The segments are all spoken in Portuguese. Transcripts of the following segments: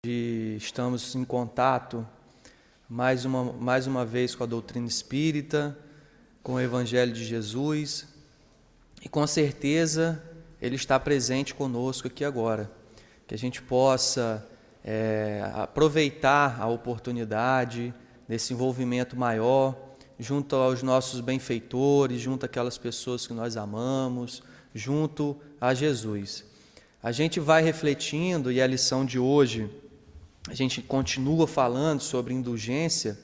Estamos em contato mais uma vez com a doutrina espírita, com o Evangelho de Jesus, e com certeza Ele está presente conosco aqui agora, que a gente possa aproveitar a oportunidade desse envolvimento maior, junto aos nossos benfeitores, junto àquelas pessoas que nós amamos, junto a Jesus. A gente vai refletindo, e a lição de hoje, a gente continua falando sobre indulgência,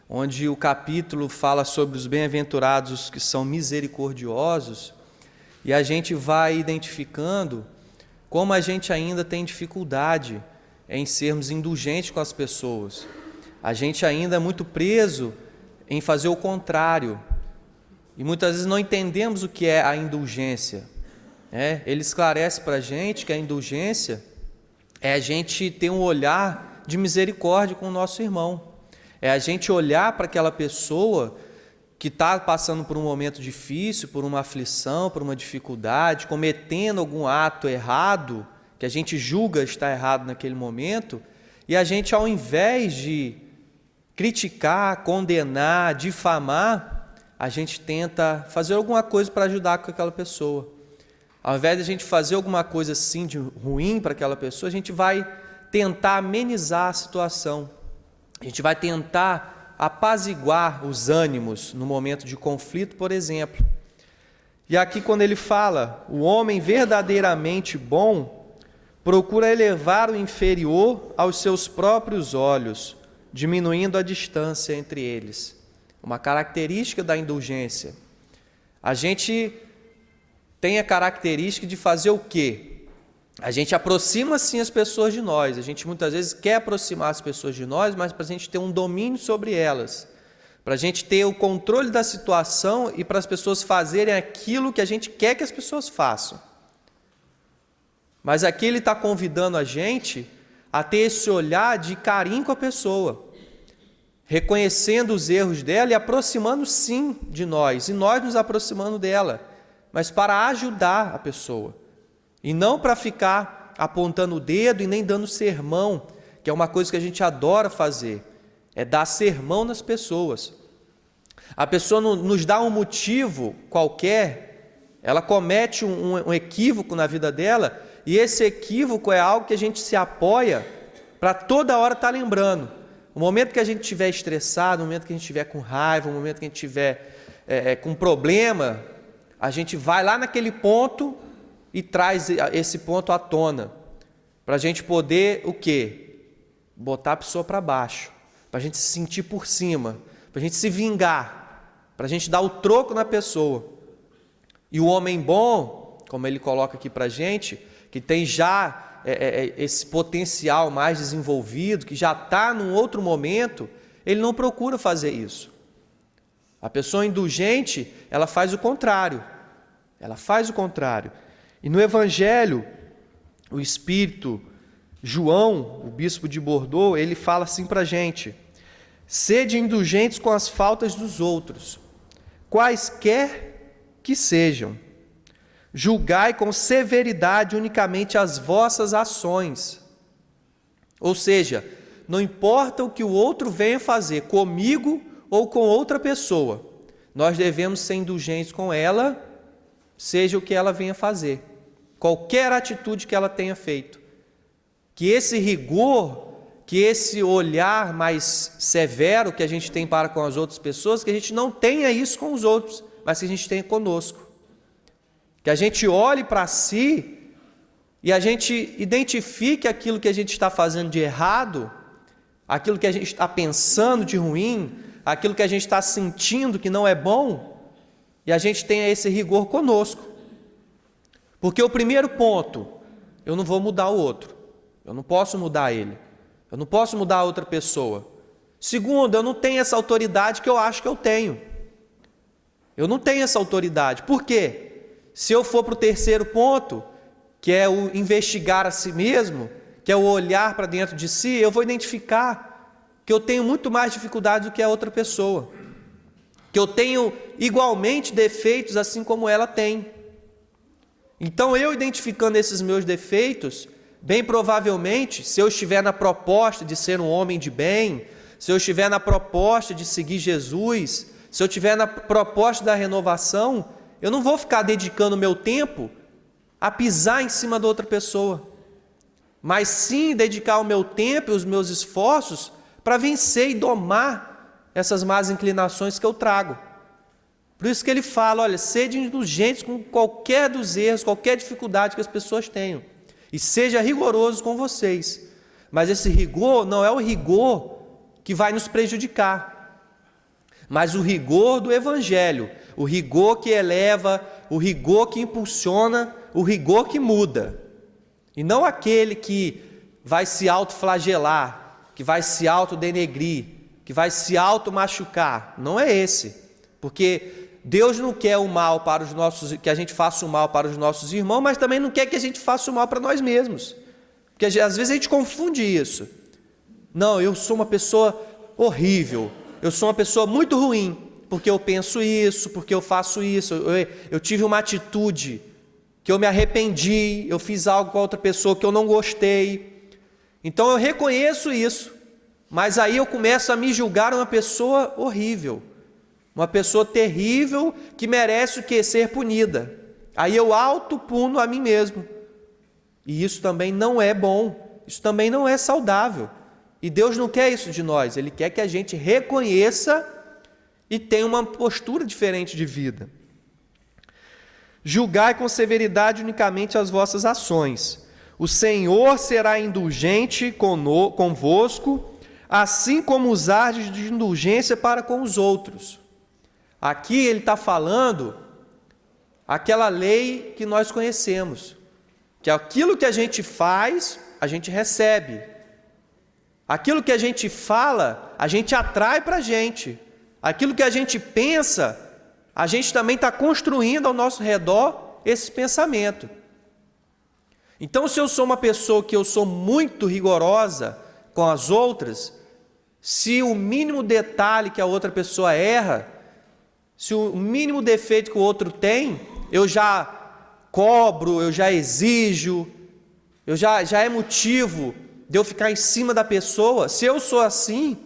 onde o capítulo fala sobre os bem-aventurados que são misericordiosos, e a gente vai identificando como a gente ainda tem dificuldade em sermos indulgentes com as pessoas. A gente ainda é muito preso em fazer o contrário, e muitas vezes não entendemos o que é a indulgência. Ele esclarece para a gente que a indulgência é a gente ter um olhar de misericórdia com o nosso irmão. É a gente olhar para aquela pessoa que está passando por um momento difícil, por uma aflição, por uma dificuldade, cometendo algum ato errado, que a gente julga estar errado naquele momento, e a gente, ao invés de criticar, condenar, difamar, a gente tenta fazer alguma coisa para ajudar com aquela pessoa. Ao invés de a gente fazer alguma coisa assim de ruim para aquela pessoa, a gente vai tentar amenizar a situação. A gente vai tentar apaziguar os ânimos no momento de conflito, por exemplo. E aqui quando ele fala, o homem verdadeiramente bom procura elevar o inferior aos seus próprios olhos, diminuindo a distância entre eles. Uma característica da indulgência. A gente tem a característica de fazer o quê? A gente aproxima sim as pessoas de nós, a gente muitas vezes quer aproximar as pessoas de nós, mas para a gente ter um domínio sobre elas, para a gente ter o controle da situação e para as pessoas fazerem aquilo que a gente quer que as pessoas façam. Mas aqui ele está convidando a gente a ter esse olhar de carinho com a pessoa, reconhecendo os erros dela e aproximando sim de nós, e nós nos aproximando dela, mas para ajudar a pessoa, e não para ficar apontando o dedo e nem dando sermão, que é uma coisa que a gente adora fazer, é dar sermão nas pessoas. A pessoa nos dá um motivo qualquer, ela comete um equívoco na vida dela, e esse equívoco é algo que a gente se apoia para toda hora estar lembrando. O momento que a gente estiver estressado, o momento que a gente estiver com raiva, o momento que a gente estiver com problema, a gente vai lá naquele ponto e traz esse ponto à tona, para a gente poder o quê? Botar a pessoa para baixo, para a gente se sentir por cima, para a gente se vingar, para a gente dar o troco na pessoa. E o homem bom, como ele coloca aqui para a gente, que tem já esse potencial mais desenvolvido, que já está num outro momento, ele não procura fazer isso. A pessoa indulgente, ela faz o contrário. Ela faz o contrário. E no Evangelho, o Espírito João, o bispo de Bordeaux, ele fala assim para a gente: sede indulgentes com as faltas dos outros, quaisquer que sejam. Julgai com severidade unicamente as vossas ações. Ou seja, não importa o que o outro venha fazer comigo ou com outra pessoa, nós devemos ser indulgentes com ela, seja o que ela venha fazer, qualquer atitude que ela tenha feito. Que esse rigor, que esse olhar mais severo que a gente tem para com as outras pessoas, que a gente não tenha isso com os outros, mas que a gente tenha conosco. Que a gente olhe para si e a gente identifique aquilo que a gente está fazendo de errado, aquilo que a gente está pensando de ruim, aquilo que a gente está sentindo que não é bom, e a gente tenha esse rigor conosco. Porque o primeiro ponto, eu não vou mudar o outro, eu não posso mudar ele, eu não posso mudar a outra pessoa. Segundo, eu não tenho essa autoridade que eu acho que eu tenho. Eu não tenho essa autoridade. Por quê? Se eu for para o terceiro ponto, que é o investigar a si mesmo, que é o olhar para dentro de si, eu vou identificar que eu tenho muito mais dificuldade do que a outra pessoa, que eu tenho igualmente defeitos assim como ela tem. Então, eu identificando esses meus defeitos, bem provavelmente, se eu estiver na proposta de ser um homem de bem, se eu estiver na proposta de seguir Jesus, se eu estiver na proposta da renovação, eu não vou ficar dedicando meu tempo a pisar em cima da outra pessoa, mas sim dedicar o meu tempo e os meus esforços para vencer e domar essas más inclinações que eu trago. Por isso que ele fala, olha, sede indulgentes com qualquer dos erros, qualquer dificuldade que as pessoas tenham, e seja rigoroso com vocês. Mas esse rigor não é o rigor que vai nos prejudicar, mas o rigor do Evangelho, o rigor que eleva, o rigor que impulsiona, o rigor que muda, e não aquele que vai se autoflagelar, que vai se autodenegrir, que vai se automachucar. Não é esse, porque Deus não quer o mal para os nossos, que a gente faça o mal para os nossos irmãos, mas também não quer que a gente faça o mal para nós mesmos, porque às vezes a gente confunde isso. Não, eu sou uma pessoa horrível, eu sou uma pessoa muito ruim, porque eu penso isso, porque eu faço isso, eu tive uma atitude que eu me arrependi, eu fiz algo com a outra pessoa que eu não gostei, então eu reconheço isso, mas aí eu começo a me julgar uma pessoa horrível, uma pessoa terrível que merece o quê? Ser punida. Aí eu autopuno a mim mesmo, e isso também não é bom, isso também não é saudável, e Deus não quer isso de nós, Ele quer que a gente reconheça e tenha uma postura diferente de vida. Julgai com severidade unicamente as vossas ações. O Senhor será indulgente convosco, assim como usardes de indulgência para com os outros. Aqui ele está falando aquela lei que nós conhecemos, que aquilo que a gente faz, a gente recebe. Aquilo que a gente fala, a gente atrai para a gente. Aquilo que a gente pensa, a gente também está construindo ao nosso redor esse pensamento. Então, se eu sou uma pessoa que eu sou muito rigorosa com as outras, se o mínimo detalhe que a outra pessoa erra, se o mínimo defeito que o outro tem, eu já cobro, eu já exijo, já é motivo de eu ficar em cima da pessoa. Se eu sou assim,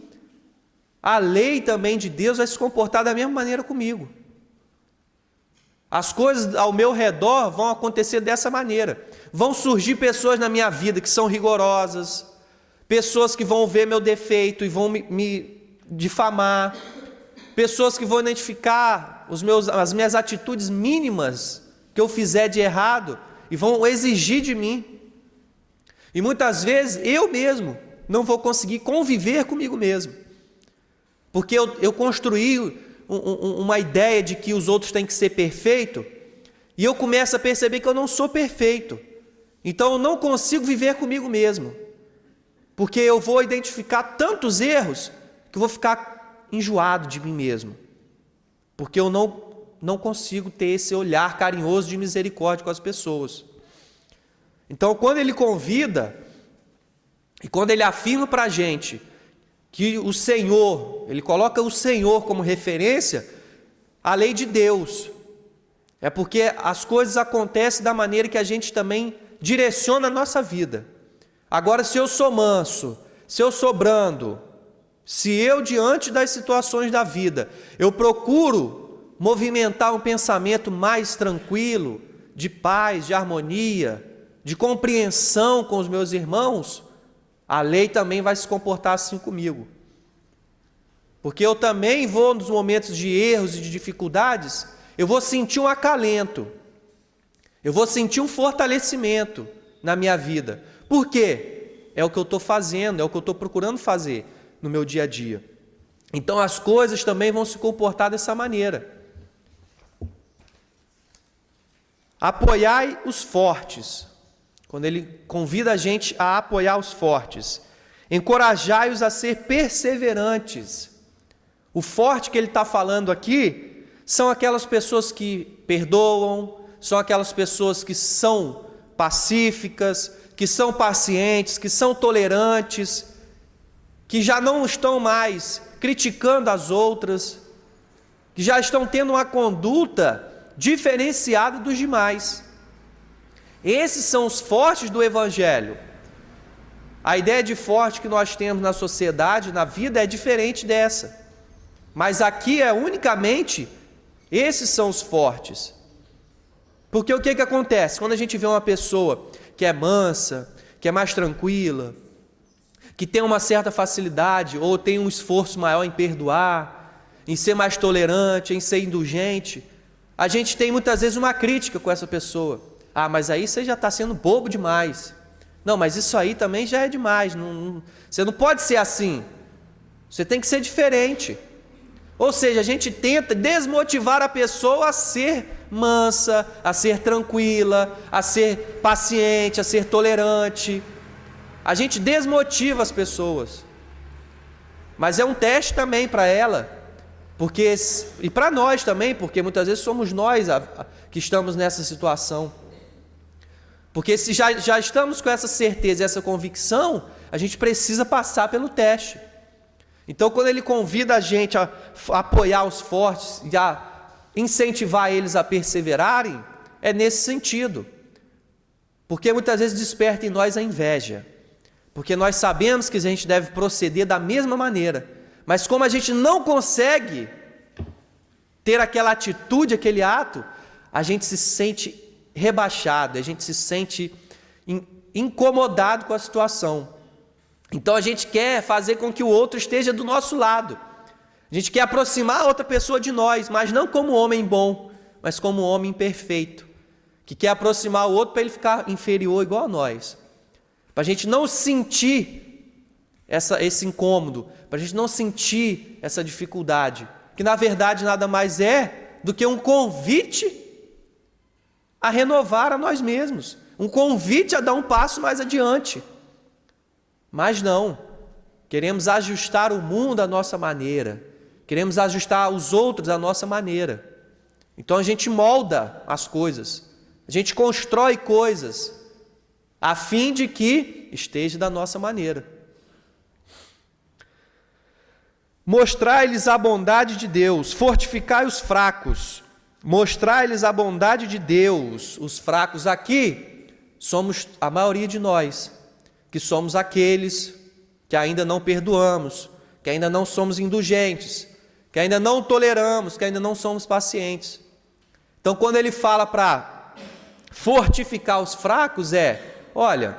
a lei também de Deus vai se comportar da mesma maneira comigo. As coisas ao meu redor vão acontecer dessa maneira. Vão surgir pessoas na minha vida que são rigorosas, pessoas que vão ver meu defeito e vão me difamar, pessoas que vão identificar as minhas atitudes mínimas que eu fizer de errado e vão exigir de mim. E muitas vezes eu mesmo não vou conseguir conviver comigo mesmo, porque eu construí uma ideia de que os outros têm que ser perfeitos, e eu começo a perceber que eu não sou perfeito, então eu não consigo viver comigo mesmo, porque eu vou identificar tantos erros, que eu vou ficar enjoado de mim mesmo, porque eu não consigo ter esse olhar carinhoso de misericórdia com as pessoas. Então, quando ele convida, e quando ele afirma para a gente, que o Senhor, ele coloca o Senhor como referência, a lei de Deus, é porque as coisas acontecem da maneira que a gente também direciona a nossa vida. Agora, se eu sou manso, se eu sou brando, se eu, diante das situações da vida, eu procuro movimentar um pensamento mais tranquilo, de paz, de harmonia, de compreensão com os meus irmãos, a lei também vai se comportar assim comigo. Porque eu também vou, nos momentos de erros e de dificuldades, eu vou sentir um acalento, eu vou sentir um fortalecimento na minha vida. Por quê? É o que eu estou fazendo, é o que eu estou procurando fazer no meu dia a dia. Então as coisas também vão se comportar dessa maneira. Apoiai os fortes. Quando ele convida a gente a apoiar os fortes, encorajai-os a ser perseverantes. O forte que ele está falando aqui são aquelas pessoas que perdoam, são aquelas pessoas que são pacíficas, que são pacientes, que são tolerantes, que já não estão mais criticando as outras, que já estão tendo uma conduta diferenciada dos demais. Esses são os fortes do Evangelho. A ideia de forte que nós temos na sociedade, na vida, é diferente dessa. Mas aqui é unicamente, esses são os fortes. Porque o que acontece? Quando a gente vê uma pessoa que é mansa, que é mais tranquila, que tem uma certa facilidade ou tem um esforço maior em perdoar, em ser mais tolerante, em ser indulgente, a gente tem muitas vezes uma crítica com essa pessoa. Ah, mas aí você já está sendo bobo demais. Não, mas isso aí também já é demais. Você não pode ser assim. Você tem que ser diferente. Ou seja, a gente tenta desmotivar a pessoa a ser mansa, a ser tranquila, a ser paciente, a ser tolerante. A gente desmotiva as pessoas. Mas é um teste também para ela, e para nós também, porque muitas vezes somos nós que estamos nessa situação. Porque se já estamos com essa certeza e essa convicção, a gente precisa passar pelo teste. Então, quando ele convida a gente a apoiar os fortes e a incentivar eles a perseverarem, é nesse sentido. Porque muitas vezes desperta em nós a inveja. Porque nós sabemos que a gente deve proceder da mesma maneira. Mas como a gente não consegue ter aquela atitude, aquele ato, a gente se sente rebaixado, a gente se sente incomodado com a situação. Então a gente quer fazer com que o outro esteja do nosso lado. A gente quer aproximar a outra pessoa de nós, mas não como homem bom, mas como homem perfeito, que quer aproximar o outro para ele ficar inferior igual a nós. Para a gente não sentir esse incômodo, para a gente não sentir essa dificuldade, que na verdade nada mais é do que um convite a renovar a nós mesmos, um convite a dar um passo mais adiante. Mas não, queremos ajustar o mundo à nossa maneira, queremos ajustar os outros à nossa maneira. Então a gente molda as coisas, a gente constrói coisas, a fim de que esteja da nossa maneira. Mostrai-lhes a bondade de Deus, fortificai os fracos, mostrai-lhes a bondade de Deus. Os fracos aqui somos a maioria de nós, que somos aqueles que ainda não perdoamos, que ainda não somos indulgentes, que ainda não toleramos, que ainda não somos pacientes. Então, quando ele fala para fortificar os fracos, olha,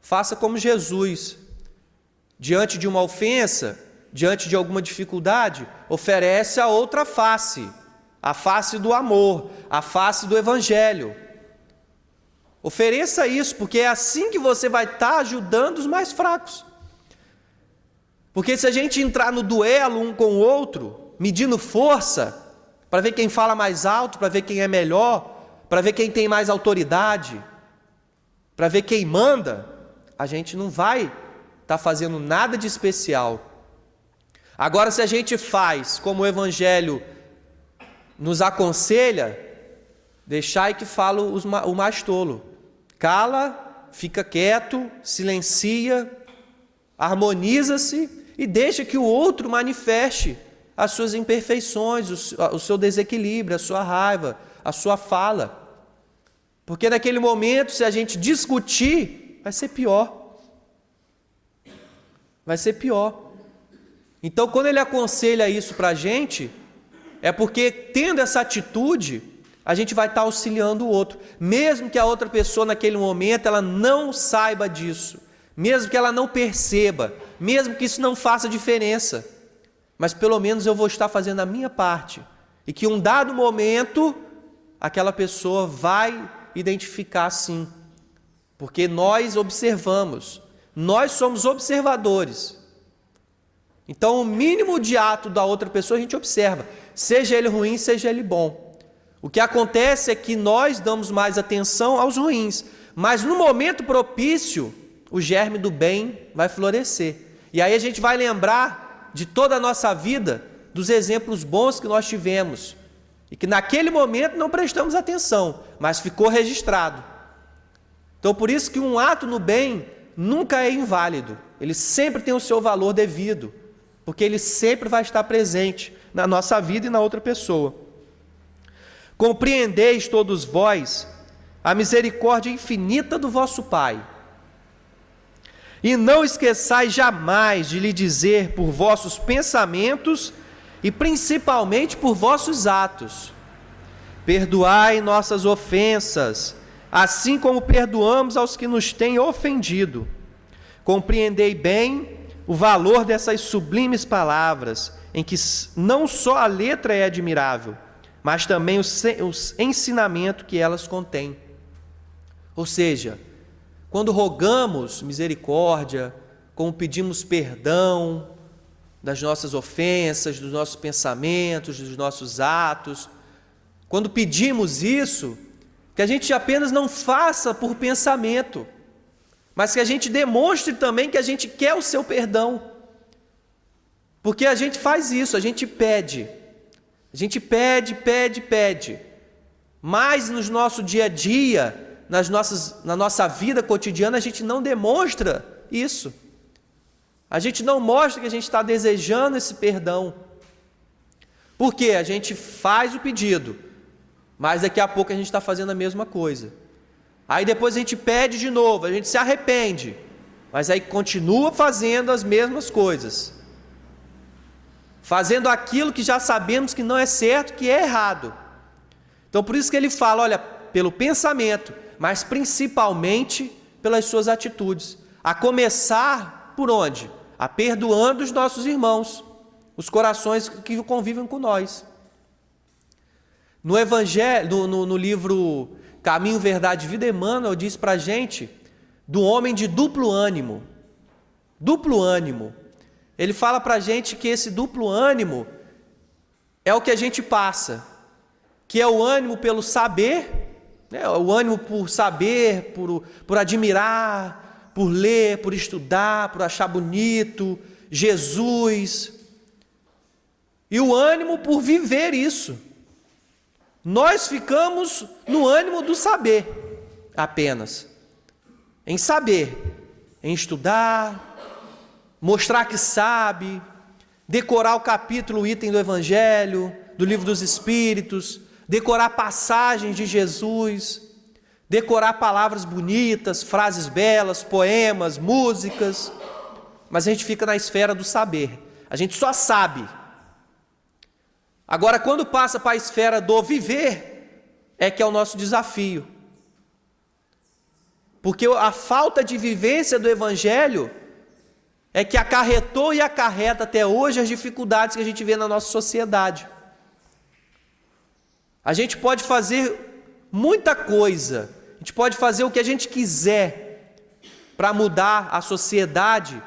faça como Jesus, diante de uma ofensa, diante de alguma dificuldade, oferece a outra face, a face do amor, a face do Evangelho. Ofereça isso, porque é assim que você vai estar ajudando os mais fracos. Porque se a gente entrar no duelo um com o outro, medindo força, para ver quem fala mais alto, para ver quem é melhor, para ver quem tem mais autoridade, para ver quem manda, a gente não vai estar fazendo nada de especial. Agora, se a gente faz como o Evangelho nos aconselha, deixai que fala o mais tolo. Cala, fica quieto, silencia, harmoniza-se e deixa que o outro manifeste as suas imperfeições, o seu desequilíbrio, a sua raiva, a sua fala. Porque naquele momento, se a gente discutir, vai ser pior. Vai ser pior. Então, quando ele aconselha isso para a gente, é porque tendo essa atitude, a gente vai estar auxiliando o outro, mesmo que a outra pessoa naquele momento ela não saiba disso, mesmo que ela não perceba, mesmo que isso não faça diferença, mas pelo menos eu vou estar fazendo a minha parte, e que um dado momento aquela pessoa vai identificar sim, porque nós observamos, nós somos observadores. Então o mínimo de ato da outra pessoa a gente observa, seja ele ruim, seja ele bom. O que acontece é que nós damos mais atenção aos ruins, mas no momento propício, o germe do bem vai florescer. E aí a gente vai lembrar de toda a nossa vida, dos exemplos bons que nós tivemos, e que naquele momento não prestamos atenção, mas ficou registrado. Então por isso que um ato no bem nunca é inválido, ele sempre tem o seu valor devido, porque ele sempre vai estar presente na nossa vida e na outra pessoa. Compreendeis todos vós a misericórdia infinita do vosso Pai, E não esqueçais jamais de lhe dizer por vossos pensamentos e principalmente por vossos atos: perdoai nossas ofensas, assim como perdoamos aos que nos têm ofendido. Compreendei bem o valor dessas sublimes palavras, em que não só a letra é admirável, mas também o ensinamento que elas contêm. Ou seja, quando rogamos misericórdia, como pedimos perdão das nossas ofensas, dos nossos pensamentos, dos nossos atos, quando pedimos isso, que a gente apenas não faça por pensamento, mas que a gente demonstre também que a gente quer o seu perdão. Porque a gente faz isso, a gente pede. A gente pede, mas no nosso dia a dia, na nossa vida cotidiana, a gente não demonstra isso. A gente não mostra que a gente está desejando esse perdão. Porque a gente faz o pedido, mas daqui a pouco a gente está fazendo a mesma coisa. Aí depois a gente pede de novo, a gente se arrepende, mas aí continua fazendo as mesmas coisas. Fazendo aquilo que já sabemos que não é certo, que é errado. Então por isso que ele fala, olha, pelo pensamento, mas principalmente pelas suas atitudes. A começar por onde? A perdoando os nossos irmãos, os corações que convivem com nós. No Evangelho, no livro Caminho, Verdade e Vida, Emmanuel diz para a gente do homem de duplo ânimo. Duplo ânimo. Ele fala para a gente que esse duplo ânimo é o que a gente passa, que é o ânimo pelo saber, né? O ânimo por saber, por admirar, por ler, por estudar, por achar bonito, Jesus, e o ânimo por viver isso. Nós ficamos no ânimo do saber apenas, em saber, em estudar, mostrar que sabe, decorar o capítulo, o item do Evangelho, do Livro dos Espíritos, decorar passagens de Jesus, decorar palavras bonitas, frases belas, poemas, músicas, mas a gente fica na esfera do saber, a gente só sabe. Agora, quando passa para a esfera do viver, é que é o nosso desafio. Porque a falta de vivência do Evangelho é que acarretou e acarreta até hoje as dificuldades que a gente vê na nossa sociedade. A gente pode fazer muita coisa, a gente pode fazer o que a gente quiser para mudar a sociedade,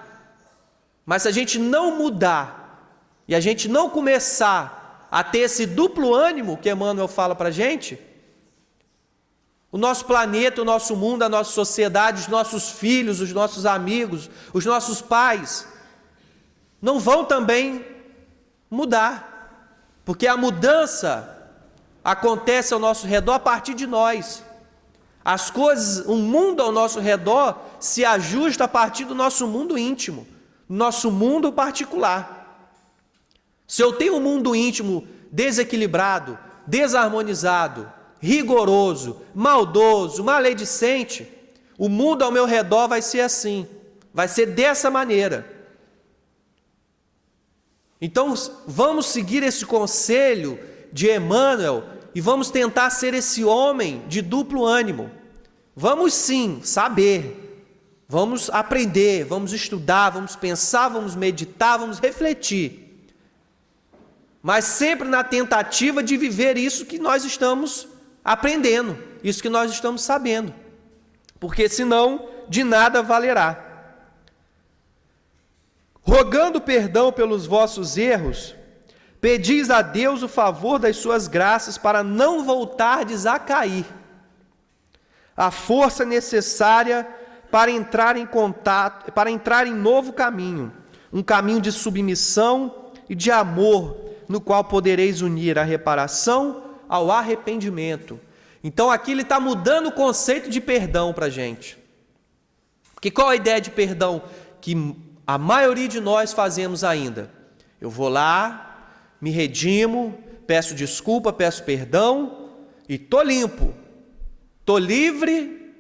mas se a gente não mudar e a gente não começar a ter esse duplo ânimo que Emmanuel fala para a gente, o nosso planeta, o nosso mundo, a nossa sociedade, os nossos filhos, os nossos amigos, os nossos pais, não vão também mudar, porque a mudança acontece ao nosso redor a partir de nós. As coisas, o mundo ao nosso redor se ajusta a partir do nosso mundo íntimo, nosso mundo particular. Se eu tenho um mundo íntimo desequilibrado, desarmonizado, rigoroso, maldoso, maledicente, o mundo ao meu redor vai ser assim, vai ser dessa maneira. Então vamos seguir esse conselho de Emmanuel e vamos tentar ser esse homem de duplo ânimo. Vamos sim saber, vamos aprender, vamos estudar, vamos pensar, vamos meditar, vamos refletir, mas sempre na tentativa de viver isso que nós estamos aprendendo, isso que nós estamos sabendo, porque senão de nada valerá. Rogando perdão pelos vossos erros, pedis a Deus o favor das suas graças para não voltardes a cair, a força necessária para entrar em contato, para entrar em novo caminho, um caminho de submissão e de amor, no qual podereis unir a reparação ao arrependimento. Então aqui ele está mudando o conceito de perdão para a gente. Porque qual a ideia de perdão que a maioria de nós fazemos ainda? Eu vou lá, me redimo, peço desculpa, peço perdão e estou limpo, estou livre,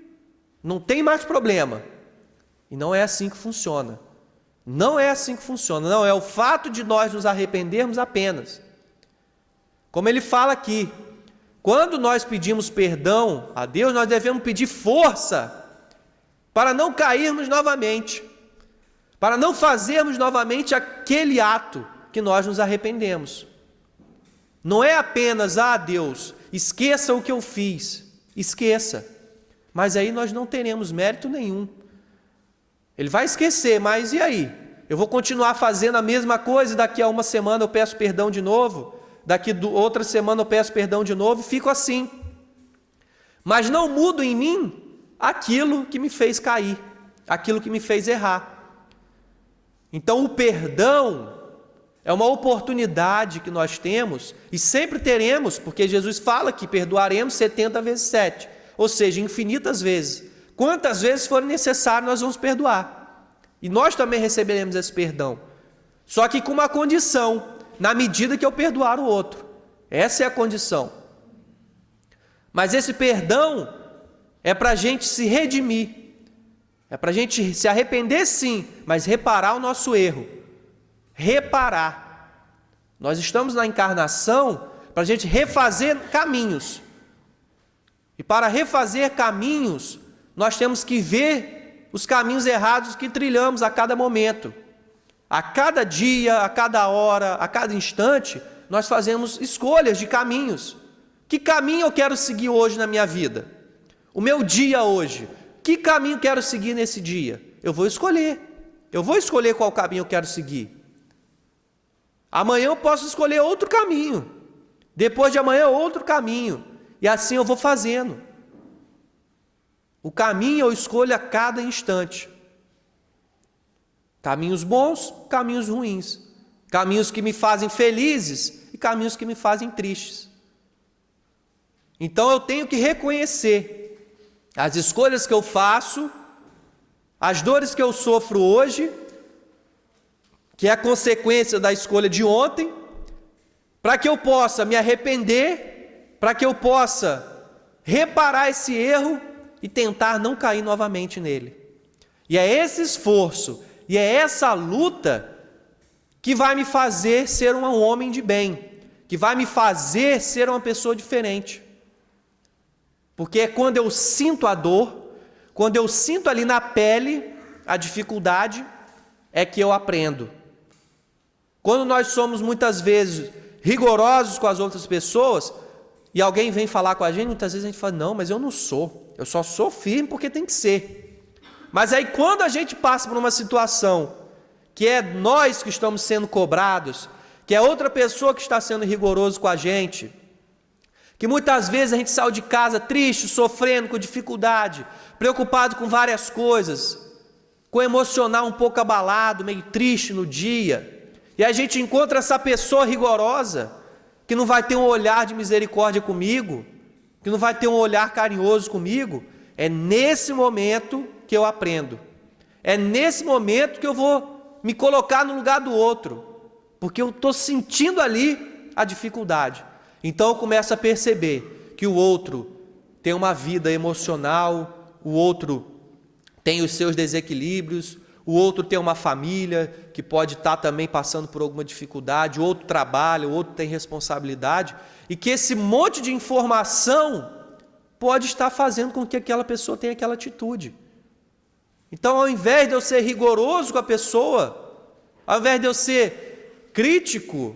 não tem mais problema. E não é assim que funciona. Não é assim que funciona. Não é o fato de nós nos arrependermos apenas. Como ele fala aqui, quando nós pedimos perdão a Deus, nós devemos pedir força para não cairmos novamente, para não fazermos novamente aquele ato que nós nos arrependemos. Não é apenas, Deus, esqueça o que eu fiz, esqueça. Mas aí nós não teremos mérito nenhum. Ele vai esquecer, mas e aí? Eu vou continuar fazendo a mesma coisa e daqui a uma semana eu peço perdão de novo, daqui a outra semana eu peço perdão de novo e fico assim. Mas não mudo em mim aquilo que me fez cair, aquilo que me fez errar. Então o perdão é uma oportunidade que nós temos e sempre teremos, porque Jesus fala que perdoaremos 70 vezes 7, ou seja, infinitas vezes. Quantas vezes for necessário nós vamos perdoar. E nós também receberemos esse perdão. Só que com uma condição, na medida que eu perdoar o outro. Essa é a condição. Mas esse perdão é para a gente se redimir. É para a gente se arrepender sim, mas reparar o nosso erro. Reparar. Nós estamos na encarnação para a gente refazer caminhos. E para refazer caminhos, nós temos que ver os caminhos errados que trilhamos a cada momento. A cada dia, a cada hora, a cada instante, nós fazemos escolhas de caminhos. Que caminho eu quero seguir hoje na minha vida? O meu dia hoje, que caminho eu quero seguir nesse dia? Eu vou escolher qual caminho eu quero seguir. Amanhã eu posso escolher outro caminho, depois de amanhã outro caminho, e assim eu vou fazendo. O caminho eu escolho a cada instante. Caminhos bons, caminhos ruins. Caminhos que me fazem felizes e caminhos que me fazem tristes. Então eu tenho que reconhecer as escolhas que eu faço, as dores que eu sofro hoje, que é a consequência da escolha de ontem, para que eu possa me arrepender, para que eu possa reparar esse erro e tentar não cair novamente nele. E é esse esforço, e é essa luta que vai me fazer ser um homem de bem, que vai me fazer ser uma pessoa diferente. Porque é quando eu sinto a dor, quando eu sinto ali na pele a dificuldade, é que eu aprendo. Quando nós somos muitas vezes rigorosos com as outras pessoas, e alguém vem falar com a gente, muitas vezes a gente fala, não, mas eu não sou, eu só sou firme porque tem que ser. Mas aí quando a gente passa por uma situação, que é nós que estamos sendo cobrados, que é outra pessoa que está sendo rigoroso com a gente, que muitas vezes a gente saiu de casa triste, sofrendo, com dificuldade, preocupado com várias coisas, com o emocional um pouco abalado, meio triste no dia, e a gente encontra essa pessoa rigorosa, que não vai ter um olhar de misericórdia comigo, que não vai ter um olhar carinhoso comigo, é nesse momento que eu aprendo, é nesse momento que eu vou me colocar no lugar do outro, porque eu estou sentindo ali a dificuldade. Então eu começo a perceber que o outro tem uma vida emocional, o outro tem os seus desequilíbrios, o outro tem uma família que pode estar também passando por alguma dificuldade, o outro trabalha, o outro tem responsabilidade, e que esse monte de informação pode estar fazendo com que aquela pessoa tenha aquela atitude. Então, ao invés de eu ser rigoroso com a pessoa, ao invés de eu ser crítico,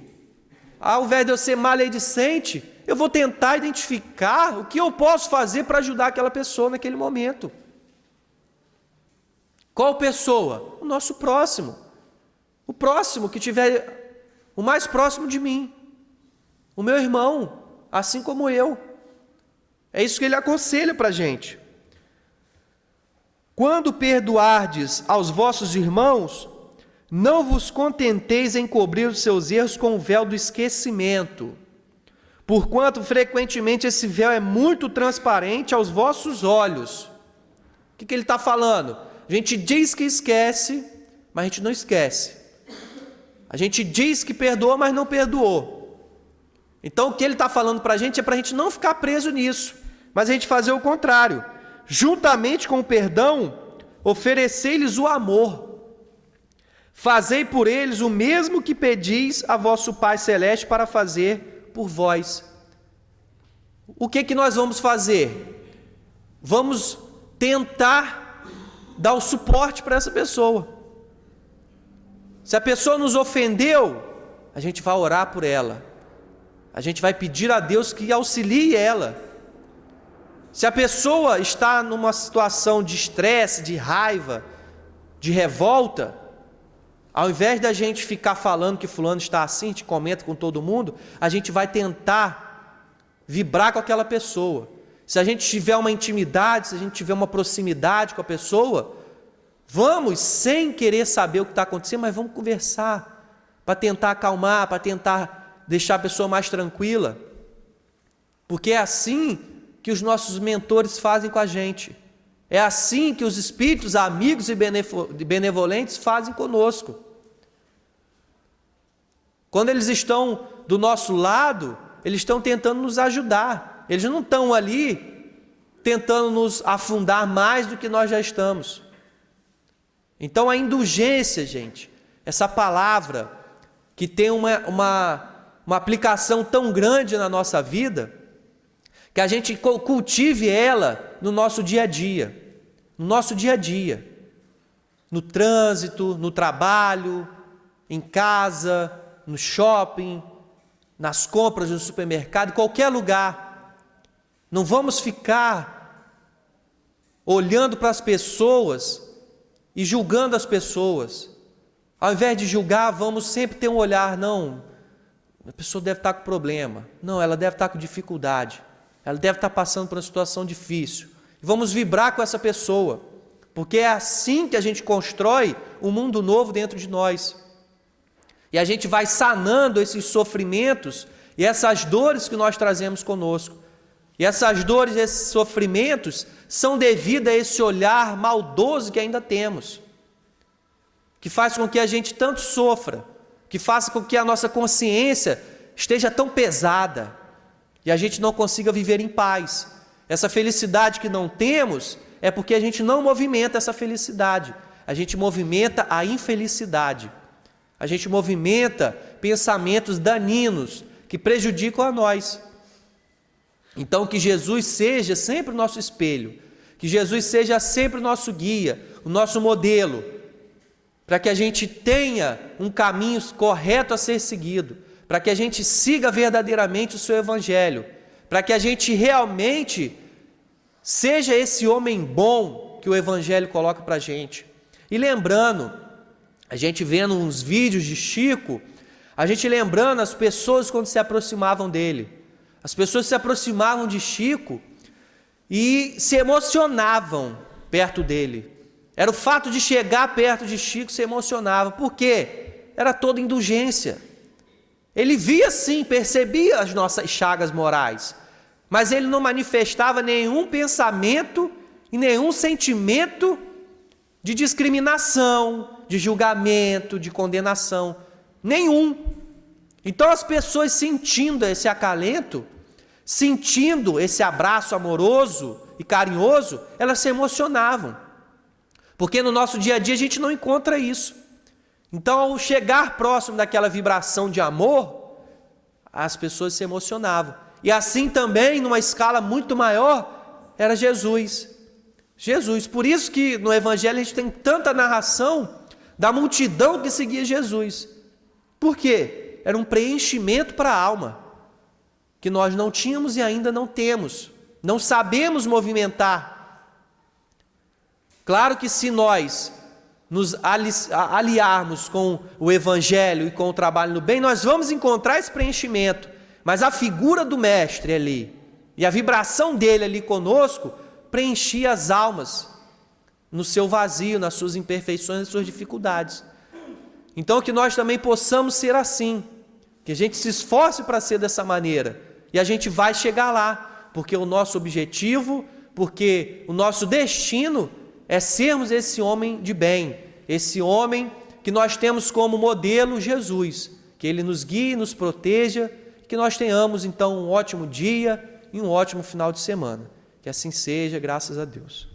ao invés de eu ser maledicente, eu vou tentar identificar o que eu posso fazer para ajudar aquela pessoa naquele momento. Qual pessoa? O nosso próximo. O próximo que estiver o mais próximo de mim. O meu irmão, assim como eu. É isso que ele aconselha para a gente. Quando perdoardes aos vossos irmãos, não vos contenteis em cobrir os seus erros com o véu do esquecimento, porquanto frequentemente esse véu é muito transparente aos vossos olhos. O que ele está falando? A gente diz que esquece, mas a gente não esquece. A gente diz que perdoa, mas não perdoou. Então o que ele está falando para a gente é para a gente não ficar preso nisso, mas a gente fazer o contrário. Juntamente com o perdão, oferecei-lhes o amor. Fazei por eles o mesmo que pedis a vosso Pai Celeste para fazer por vós. O que nós vamos fazer? Vamos tentar dar o suporte para essa pessoa. Se a pessoa nos ofendeu, a gente vai orar por ela. A gente vai pedir a Deus que auxilie ela. Se a pessoa está numa situação de estresse, de raiva, de revolta, ao invés da gente ficar falando que fulano está assim, a gente comenta com todo mundo, a gente vai tentar vibrar com aquela pessoa. Se a gente tiver uma intimidade, se a gente tiver uma proximidade com a pessoa, vamos, sem querer saber o que está acontecendo, mas vamos conversar, para tentar acalmar, para tentar deixar a pessoa mais tranquila. Porque é assim que os nossos mentores fazem com a gente. É assim que os espíritos amigos e benevolentes fazem conosco. Quando eles estão do nosso lado, eles estão tentando nos ajudar. Eles não estão ali tentando nos afundar mais do que nós já estamos. Então a indulgência, gente, essa palavra que tem uma aplicação tão grande na nossa vida, que a gente cultive ela no nosso dia a dia, no trânsito, no trabalho, em casa, no shopping, nas compras do supermercado, em qualquer lugar. Não vamos ficar olhando para as pessoas e julgando as pessoas. Ao invés de julgar, vamos sempre ter um olhar, não, a pessoa deve estar com problema, não, ela deve estar com dificuldade, ela deve estar passando por uma situação difícil. Vamos vibrar com essa pessoa, porque é assim que a gente constrói um mundo novo dentro de nós. E a gente vai sanando esses sofrimentos e essas dores que nós trazemos conosco. E essas dores, esses sofrimentos, são devidos a esse olhar maldoso que ainda temos, que faz com que a gente tanto sofra, que faça com que a nossa consciência esteja tão pesada e a gente não consiga viver em paz. Essa felicidade que não temos é porque a gente não movimenta essa felicidade, a gente movimenta a infelicidade, a gente movimenta pensamentos daninos que prejudicam a nós. Então que Jesus seja sempre o nosso espelho, que Jesus seja sempre o nosso guia, o nosso modelo, para que a gente tenha um caminho correto a ser seguido, para que a gente siga verdadeiramente o seu evangelho, para que a gente realmente seja esse homem bom que o evangelho coloca para a gente. E lembrando, a gente vendo uns vídeos de Chico, a gente lembrando as pessoas quando se aproximavam dele. As pessoas se aproximavam de Chico e se emocionavam perto dele. Era o fato de chegar perto de Chico, se emocionava. Por quê? Era toda indulgência. Ele via sim, percebia as nossas chagas morais, mas ele não manifestava nenhum pensamento e nenhum sentimento de discriminação, de julgamento, de condenação. Nenhum. Então as pessoas sentindo esse acalento, sentindo esse abraço amoroso e carinhoso, elas se emocionavam. Porque no nosso dia a dia a gente não encontra isso. Então ao chegar próximo daquela vibração de amor, as pessoas se emocionavam. E assim também, numa escala muito maior, era Jesus. Jesus. Por isso que no Evangelho a gente tem tanta narração da multidão que seguia Jesus. Por quê? Era um preenchimento para a alma, que nós não tínhamos e ainda não temos, não sabemos movimentar. Claro que se nós nos aliarmos com o Evangelho e com o trabalho no bem, nós vamos encontrar esse preenchimento, mas a figura do Mestre ali, e a vibração dele ali conosco, preenchia as almas no seu vazio, nas suas imperfeições, nas suas dificuldades. Então que nós também possamos ser assim, que a gente se esforce para ser dessa maneira, e a gente vai chegar lá, porque o nosso objetivo, porque o nosso destino é sermos esse homem de bem, esse homem que nós temos como modelo Jesus, que Ele nos guie, nos proteja, que nós tenhamos então um ótimo dia e um ótimo final de semana. Que assim seja, graças a Deus.